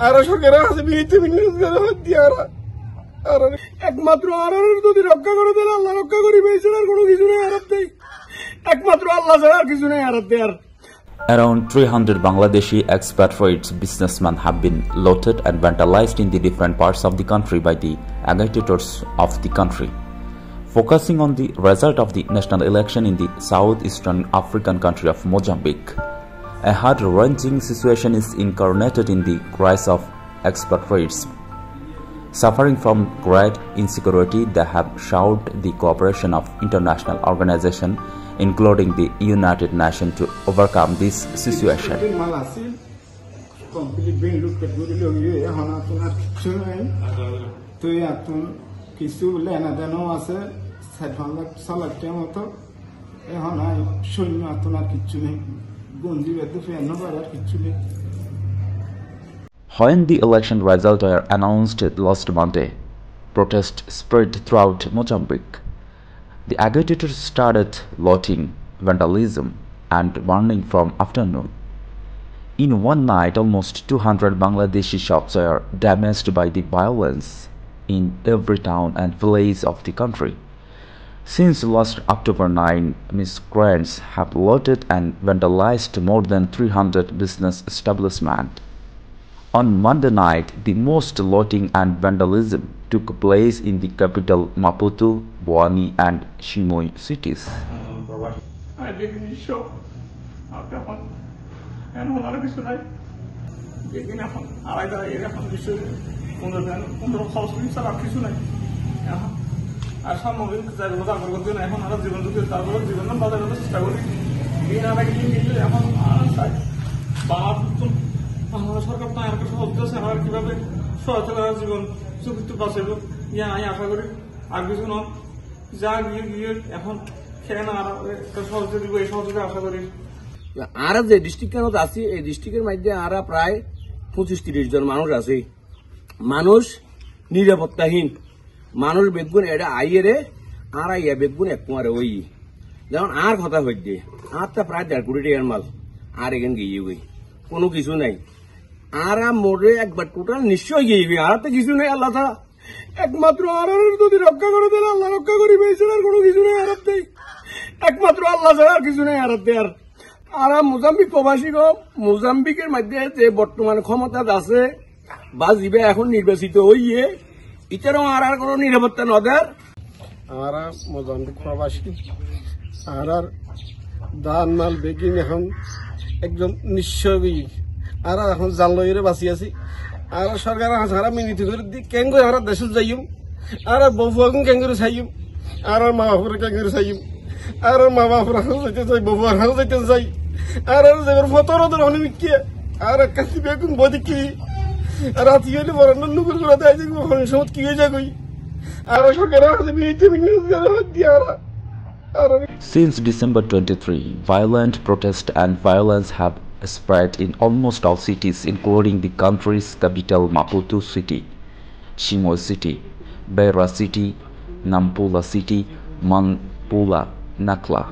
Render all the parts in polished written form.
আর সরকারের কাছে বিনীত আর একমাত্র আর যদি রক্ষা করে দেন আল্লাহ রক্ষা করিবে, আর কোনো কিছু নেই আর একমাত্র আল্লাহ ছাড়া আর কিছু নেই আর দেয়ার। Around 300 Bangladeshi expatriates businessmen have been looted and vandalized in the different parts of the country by the agitators of the country. Focusing on the result of the national election in the southeastern African country of Mozambique, a heart-wrenching situation is incarnated in the cries of expatriates. Suffering from great insecurity, they have sought the cooperation of international organizations, including the United Nations, to overcome this situation. When the election results were announced last Monday, protests spread throughout Mozambique. The agitators started looting, vandalism, and burning from afternoon. In one night, almost 200 Bangladeshi shops were damaged by the violence in every town and village of the country. Since last October 9, miscreants have looted and vandalized more than 300 business establishments. On Monday night, the most looting and vandalism took place in the capital Maputo, Buani, and Chimoio cities. সরকার তো আর কিছু বলতেছে আর কিভাবে সহায়তা করার জীবন চুক্তি বাঁচাইব ইয়া আমি আশা করি আর কিছু নয় যা গিয়ে গিয়ে এখন খেয়ে না আর একটা সহযোগিতা দিব এই সহযোগিতা আশা করি। আর যে ডিস্ট্রিক্টের মধ্যে আছি এই ডিস্ট্রিক্টের মধ্যে আর প্রায় 25-30 জন মানুষ আছে। মানুষ নিরাপত্তাহীন মানুষ বেগুন এটা আইয়ে আর আইয়া বেগুন এক কুমারে ওই যেমন আর কথা হইতে আর তা প্রায় 1.5 কোটি টাকার মাল আর এখানে গিয়ে ওই কোনো কিছু নাই আর মোড়ে একবার টোটাল নিশ্চয় গিয়ে আর তো কিছু নেই আল্লাহ ছাড়া একমাত্র আর যদি রক্ষা করে দেন আল্লাহ রক্ষা করিবে, আর কোনো কিছু নেই আর একমাত্র আল্লাহ ছাড়া আর কিছু নেই আর দেয়ার। আর মোজাম্বিক প্রবাসী মোজাম্বিকের মধ্যে যে বর্তমান ক্ষমতা আছে বা জিবে এখন নির্বাচিত হইয়ে ইতারও আর কোনো নিরাপত্তা নদের আর মোজাম্বিক প্রবাসী আর ধান মাল বেগিং এখন একদম নিশ্চয় আর এখন জাল লইরে বাঁচি আছি আর সরকার হারা মিনিট করে দি কেন করে আর দেশ যাইম আর বউয়াগুন কেন করে চাইম আর মা বাপুরে কেন করে চাইম আর মা বাপুর হাল যাইতে চাই বউয়ার হাল যাইতে চাই আর যাবার ফতর অনেক আর কাছি বেগুন বদি কি রাতি হইলে বড় নুকুর করে দেয় যে সময় কি হয়ে যাগই আর সরকারের হাতে বিনীত Since December 23, violent protests and violence have spread in almost all cities, including the country's capital Maputo city, Chimoio city, Beira city, Nampula city, Manpula, Nakla.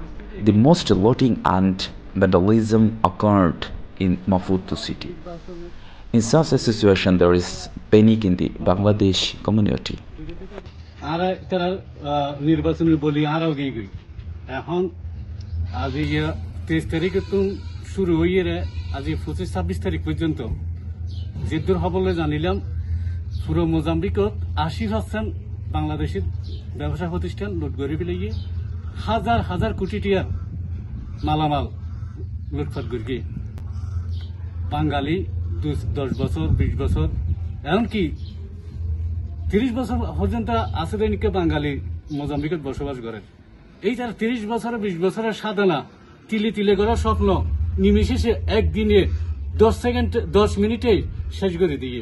The most looting and vandalism occurred in Maputo city. In such a situation, there is panic in the Bangladesh community. আর তারা নির্বাচনের বলি আরও গিয়ে গই এখন আজ 23 তারিখে তো শুরু হইয়ে আজ 25-26 তারিখ পর্যন্ত যে দূর হবলে জানিলাম পুরো মোজাম্বিকত 80% বাংলাদেশের ব্যবসা প্রতিষ্ঠান লুট করে ফেলে হাজার হাজার কোটি টাকার মালামাল লুটপাট করে বাঙালি 10 বছর 20 বছর এমনকি 30 বছর পর্যন্ত আছে দৈনিক বাঙালি মোজাম্বিকত বসবাস করেন। এই তার 30 বছর 20 বছরের সাধনা তিলে তিলে করার স্বপ্ন নিমেষে একদিনে 10 সেকেন্ড 10 মিনিটে শেষ করে দিয়ে